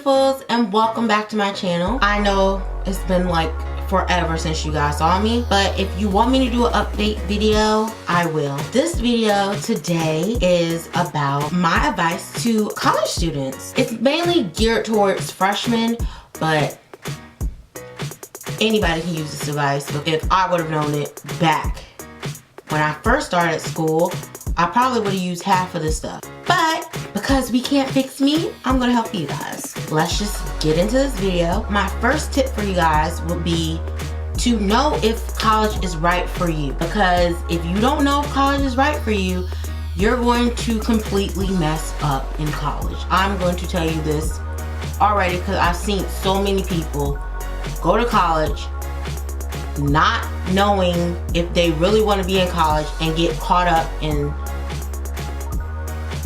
beautifuls, and welcome back to my channel. I know it's been like forever since you guys saw me, but if you want me to do an update video, I will. This video today is about my advice to college students. It's mainly geared towards freshmen, but anybody can use this advice. If I would have known it back when I first started school, I probably would have used half of this stuff. But because we can't fix me, I'm gonna help you guys. Let's just get into this video. My first tip for you guys would be to know if college is right for you. Because if you don't know if college is right for you, you're going to completely mess up in college. I'm going to tell you this already because I've seen so many people go to college not knowing if they really want to be in college and get caught up in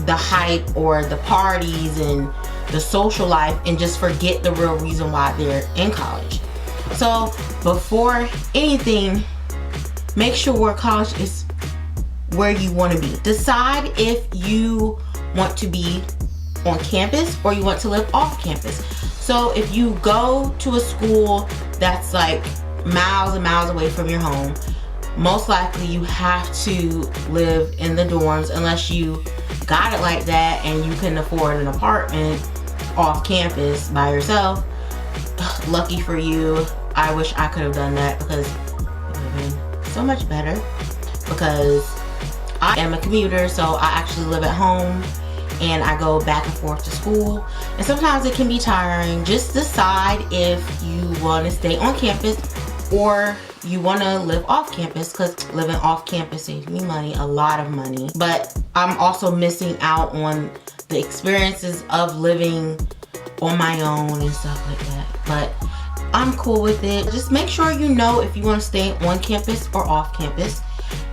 the hype or the parties and the social life and just forget the real reason why they're in college. So before anything, make sure college is where you want to be. Decide if you want to be on campus or you want to live off campus. So if you go to a school that's like miles and miles away from your home, most likely you have to live in the dorms unless you got it like that and you can afford an apartment off campus by yourself. Lucky for you. I wish I could have done that because it would have been so much better, because I am a commuter, so I actually live at home and I go back and forth to school, and sometimes it can be tiring. Just decide if you want to stay on campus or you want to live off campus, because living off campus saves me money, a lot of money. But I'm also missing out on the experiences of living on my own and stuff like that. But I'm cool with it. Just make sure you know if you want to stay on campus or off campus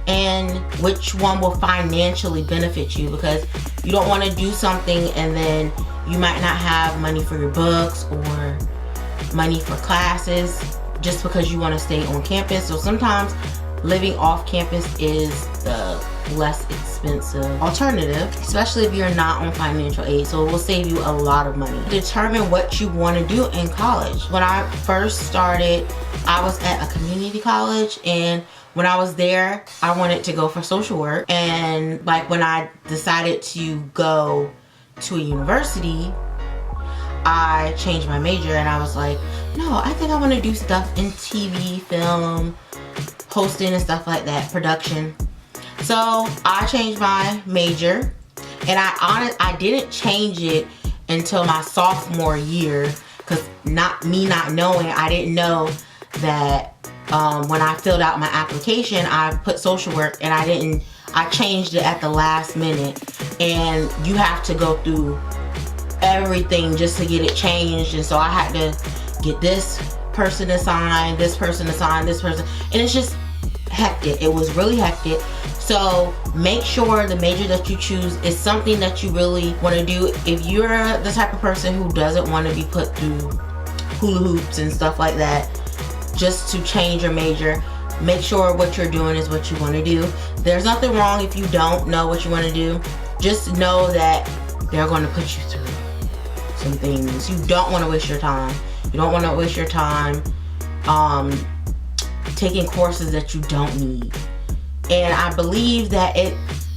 and which one will financially benefit you, because you don't want to do something and then you might not have money for your books or money for classes just because you want to stay on campus. So sometimes living off campus is the less expensive alternative, especially if you're not on financial aid. So it will save you a lot of money. Determine what you want to do in college. When I first started, I was at a community college, and when I was there, I wanted to go for social work. And like when I decided to go to a university, I changed my major and I was like, no, I think I want to do stuff in TV, film, hosting and stuff like that, production. So I changed my major, and I didn't change it until my sophomore year, because not knowing, I didn't know that when I filled out my application, I put social work, and I changed it at the last minute, and you have to go through everything just to get it changed. And so I had to get this person assigned, this person assigned, this person, and it's just hectic. It was really hectic. So make sure the major that you choose is something that you really want to do. If you're the type of person who doesn't want to be put through hula hoops and stuff like that just to change your major, make sure what you're doing is what you want to do. There's nothing wrong if you don't know what you want to do. Just know that they're going to put you through some things. You don't want to waste your time. You don't want to waste your time taking courses that you don't need. And I believe that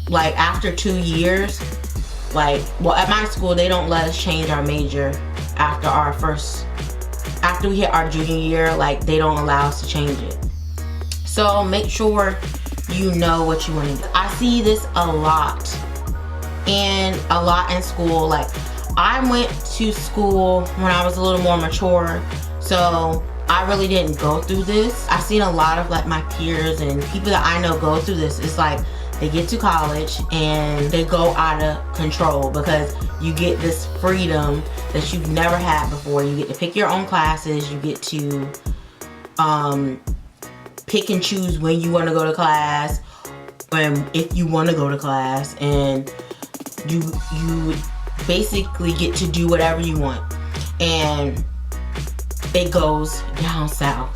like after 2 years, like, well, at my school, they don't let us change our major after we hit our junior year. Like, they don't allow us to change it. So make sure you know what you want to do. I see this a lot in school. Like, I went to school when I was a little more mature, so I really didn't go through this. I've seen a lot of like my peers and people that I know go through this. It's like they get to college and they go out of control because you get this freedom that you've never had before. You get to pick your own classes. You get to pick and choose when you want to go to class, and if you want to go to class, and you basically get to do whatever you want. And it goes down south.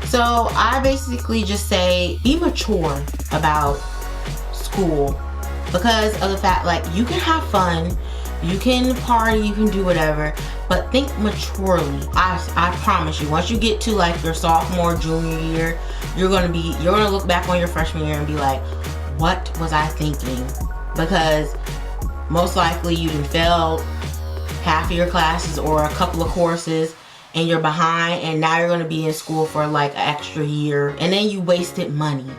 So I basically just say be mature about school, because of the fact, like, you can have fun, You can party, you can do whatever, but think maturely. I promise you, once you get to like your sophomore, junior year, you're gonna look back on your freshman year and be like, what was I thinking? Because most likely you failed half of your classes or a couple of courses and you're behind, and now you're gonna be in school for like an extra year, and then you wasted money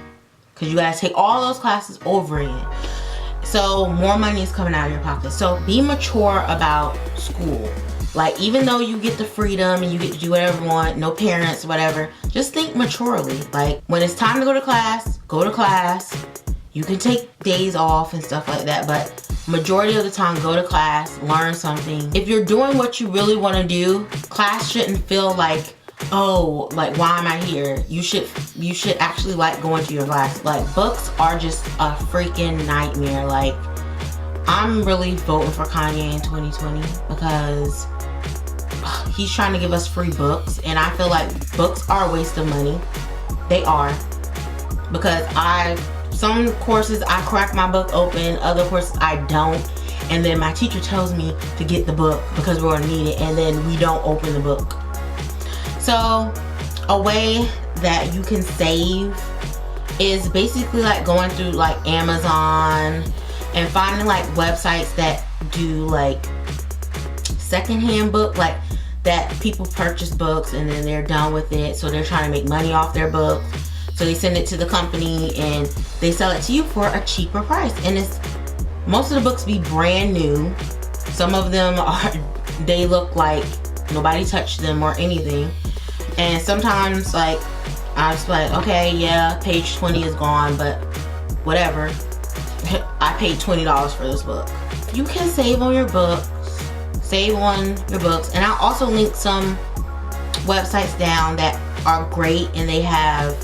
because you gotta take all those classes over again. So more money is coming out of your pocket. So be mature about school. Like, even though you get the freedom and you get to do whatever you want, no parents, whatever, just think maturely. Like, when it's time to go to class, go to class. You can take days off and stuff like that, but majority of the time, go to class, learn something. If you're doing what you really want to do, class shouldn't feel like, oh, like, why am I here? You should actually like going to your class. Like, books are just a freaking nightmare. Like, I'm really voting for Kanye in 2020 because he's trying to give us free books, and I feel like books are a waste of money. They are. Because some courses I crack my book open, other courses I don't, and then my teacher tells me to get the book because we're gonna need it, and then we don't open the book. So a way that you can save is basically like going through like Amazon and finding like websites that do like secondhand book, like that people purchase books and then they're done with it, so they're trying to make money off their book. So they send it to the company and they sell it to you for a cheaper price. And most of the books be brand new. Some of them they look like nobody touched them or anything. And sometimes like I was like, okay, yeah, page 20 is gone, but whatever. I paid $20 for this book. You can save on your books. Save on your books. And I'll also link some websites down that are great and they have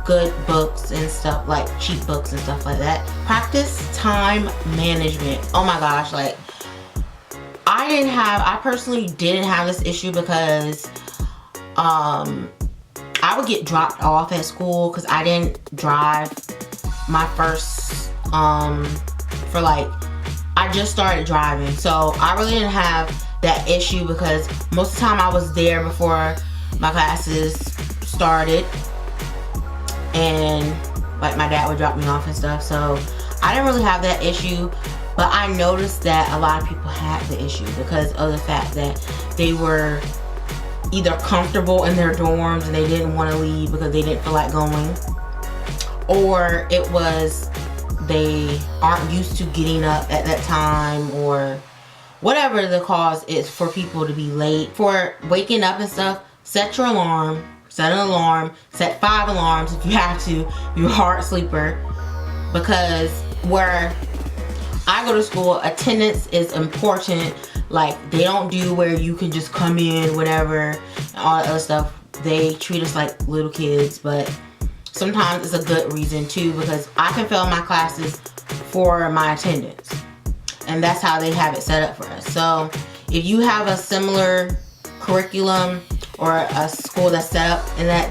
good books and stuff, like cheap books and stuff like that. Practice time management. Oh my gosh, like I personally didn't have this issue because I would get dropped off at school because I didn't drive my first for like, I just started driving, so I really didn't have that issue because most of the time I was there before my classes started, and like my dad would drop me off and stuff, so I didn't really have that issue. But I noticed that a lot of people had the issue because of the fact that they were either comfortable in their dorms and they didn't want to leave because they didn't feel like going, or it was they aren't used to getting up at that time, or whatever the cause is for people to be late. For waking up and stuff, set your alarm. Set an alarm. Set 5 alarms if you have to. You're a hard sleeper. Because where I go to school, attendance is important. Like, they don't do where you can just come in whenever and all that other stuff. They treat us like little kids, but sometimes it's a good reason too, because I can fail my classes for my attendance, and that's how they have it set up for us. So if you have a similar curriculum or a school that's set up in that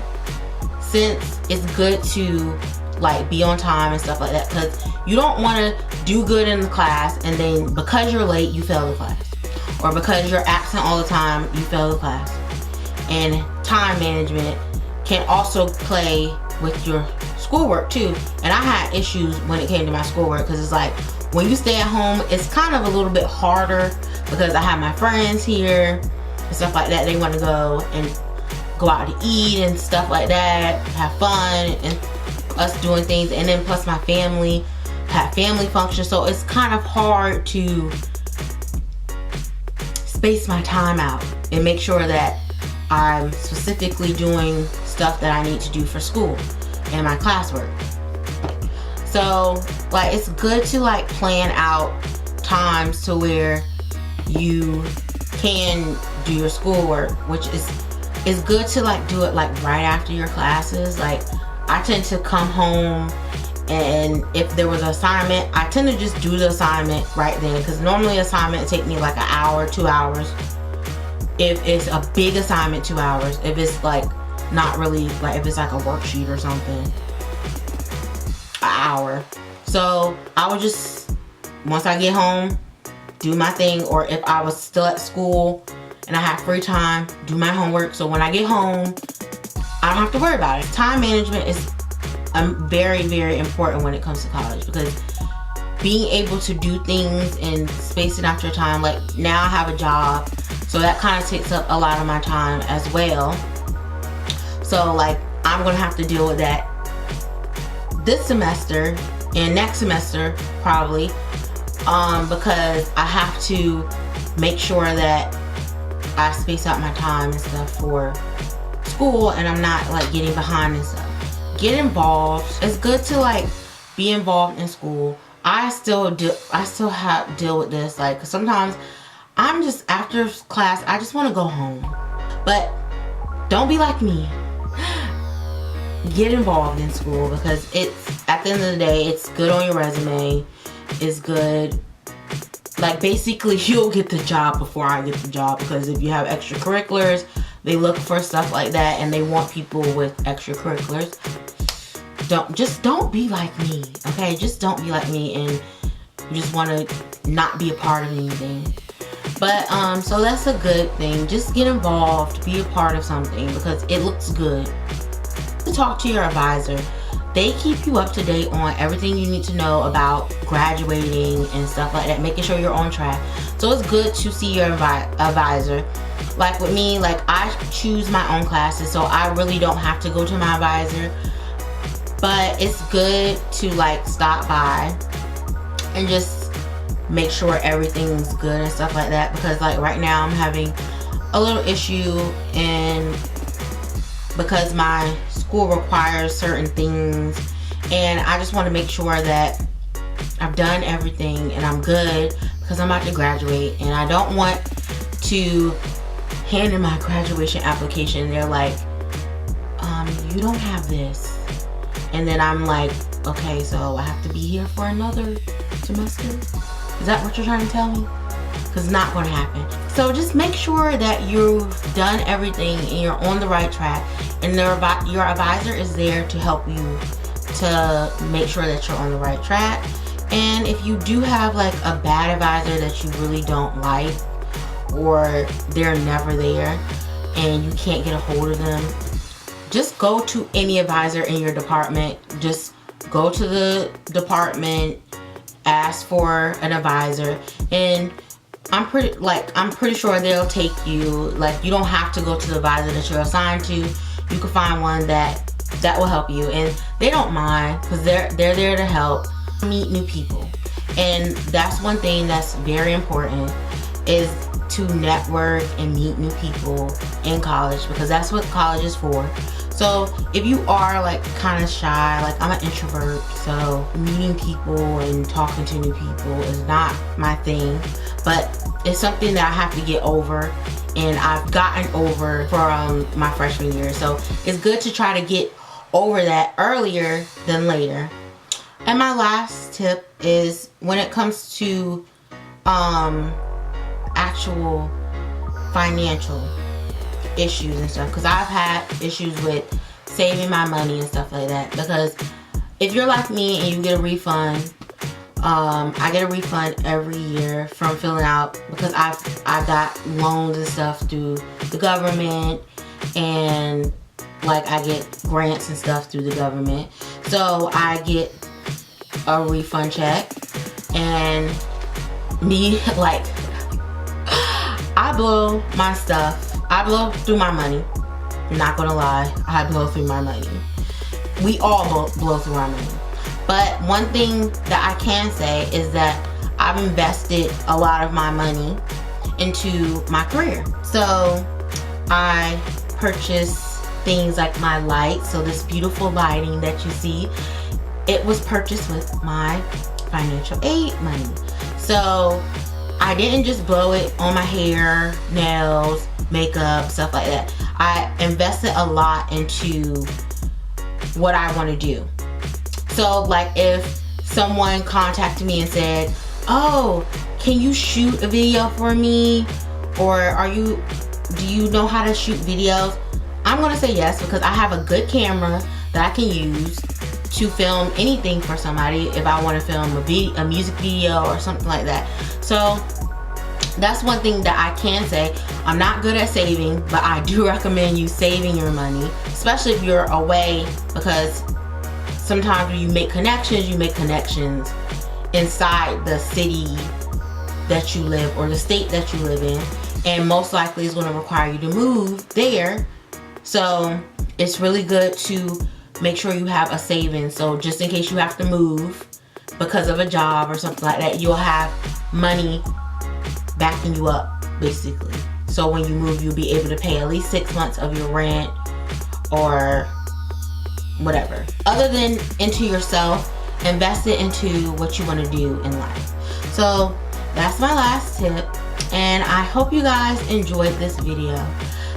sense, it's good to like be on time and stuff like that, because you don't want to do good in the class and then because you're late you fail the class, or because you're absent all the time you fail the class. And time management can also play with your schoolwork too. And I had issues when it came to my schoolwork, because it's like when you stay at home it's kind of a little bit harder because I have my friends here and stuff like that. They want to go out to eat and stuff like that, have fun, and us doing things, and then plus my family have family functions, so it's kind of hard to space my time out and make sure that I'm specifically doing stuff that I need to do for school and my classwork. So like it's good to like plan out times to where you can do your schoolwork, which is good to like do it like right after your classes. Like I tend to come home, and if there was an assignment, I tend to just do the assignment right then, because normally assignment take me like an hour, 2 hours. If it's a big assignment, 2 hours. If it's like not really, like if it's like a worksheet or something, an hour. So I would just, once I get home, do my thing, or if I was still at school and I have free time, do my homework. So when I get home, I don't have to worry about it. Time management is very, very important when it comes to college, because being able to do things and spacing out your time, like now I have a job, so that kind of takes up a lot of my time as well. So like I'm gonna have to deal with that this semester and next semester probably, because I have to make sure that I space out my time and stuff for school, and I'm not like getting behind and stuff. Get involved. It's good to like be involved in school. I still have deal with this, like sometimes I'm just after class I just want to go home. But don't be like me. Get involved in school, because it's, at the end of the day, it's good on your resume. It's good, like basically you'll get the job before I get the job, because if you have extracurriculars, they look for stuff like that and they want people with extracurriculars. Don't be like me, okay? Just don't be like me and you just want to not be a part of anything. But so that's a good thing. Just get involved, be a part of something, because it looks good. Talk to your advisor. They keep you up to date on everything you need to know about graduating and stuff like that, making sure you're on track. So it's good to see your advisor. Like with me, like I choose my own classes, so I really don't have to go to my advisor. But it's good to like stop by and just make sure everything's good and stuff like that, because like right now I'm having a little issue, and because my school requires certain things, and I just want to make sure that I've done everything and I'm good, because I'm about to graduate and I don't want to hand in my graduation application and they're like, you don't have this. And then I'm like, okay, so I have to be here for another semester? Is that what you're trying to tell me? Because it's not going to happen. So just make sure that you've done everything and you're on the right track, and your advisor is there to help you to make sure that you're on the right track. And if you do have like a bad advisor that you really don't like, or they're never there and you can't get a hold of them, just go to any advisor in your department. Just go to the department, ask for an advisor, and I'm pretty sure they'll take you. Like, you don't have to go to the advisor that you're assigned to. You can find one that will help you, and they don't mind, because they're there to help. Meet new people, and that's one thing that's very important, is to network and meet new people in college, because that's what college is for. So if you are like kind of shy, like I'm an introvert, so meeting people and talking to new people is not my thing, but it's something that I have to get over, and I've gotten over from my freshman year. So it's good to try to get over that earlier than later. And my last tip is when it comes to actual financial issues and stuff, because I've had issues with saving my money and stuff like that. Because if you're like me and you get a refund, I get a refund every year from filling out, because I got loans and stuff through the government, and like I get grants and stuff through the government. So I get a refund check, and me, like, I blow my stuff. I blow through my money. I'm not gonna lie, I blow through my money. We all blow through our money. But one thing that I can say is that I've invested a lot of my money into my career. So I purchased things like my lights. So this beautiful lighting that you see, it was purchased with my financial aid money. So I didn't just blow it on my hair, nails, makeup, stuff like that. I invested a lot into what I want to do. So like if someone contacted me and said, oh, can you shoot a video for me? Or do you know how to shoot videos? I'm gonna say yes, because I have a good camera that I can use to film anything for somebody if I want to film a music video or something like that. So that's one thing that I can say. I'm not good at saving, but I do recommend you saving your money, especially if you're away, because sometimes when you make connections inside the city that you live or the state that you live in, and most likely it's going to require you to move there. So it's really good to make sure you have a savings, so just in case you have to move because of a job or something like that, you'll have money backing you up, basically. So when you move, you'll be able to pay at least 6 months of your rent or whatever. Other than into yourself, invest it into what you want to do in life. So that's my last tip, and I hope you guys enjoyed this video,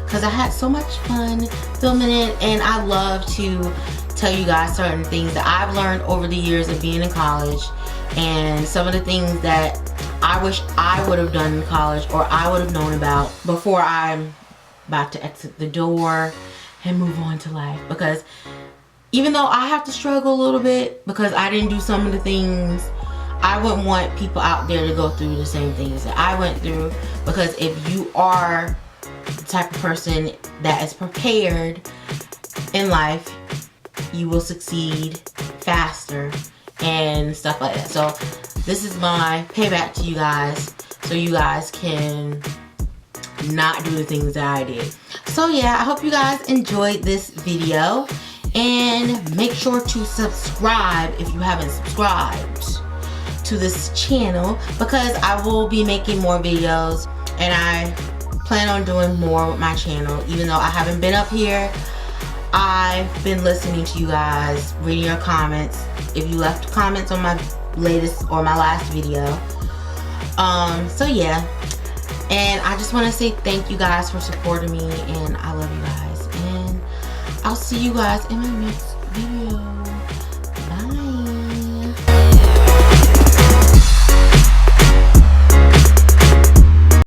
because I had so much fun filming it, and I love to tell you guys certain things that I've learned over the years of being in college, and some of the things that I wish I would have done in college or I would have known about before I'm about to exit the door and move on to life. Because even though I have to struggle a little bit because I didn't do some of the things, I wouldn't want people out there to go through the same things that I went through. Because if you are the type of person that is prepared in life, you will succeed faster and stuff like that. So this is my payback to you guys, so you guys can not do the things that I did. So yeah, I hope you guys enjoyed this video, and make sure to subscribe if you haven't subscribed to this channel, because I will be making more videos, and I plan on doing more with my channel. Even though I haven't been up here, I've been listening to you guys, reading your comments. If you left comments on my latest or my last video. So yeah, and I just want to say thank you guys for supporting me, and I love you guys, and I'll see you guys in my next video.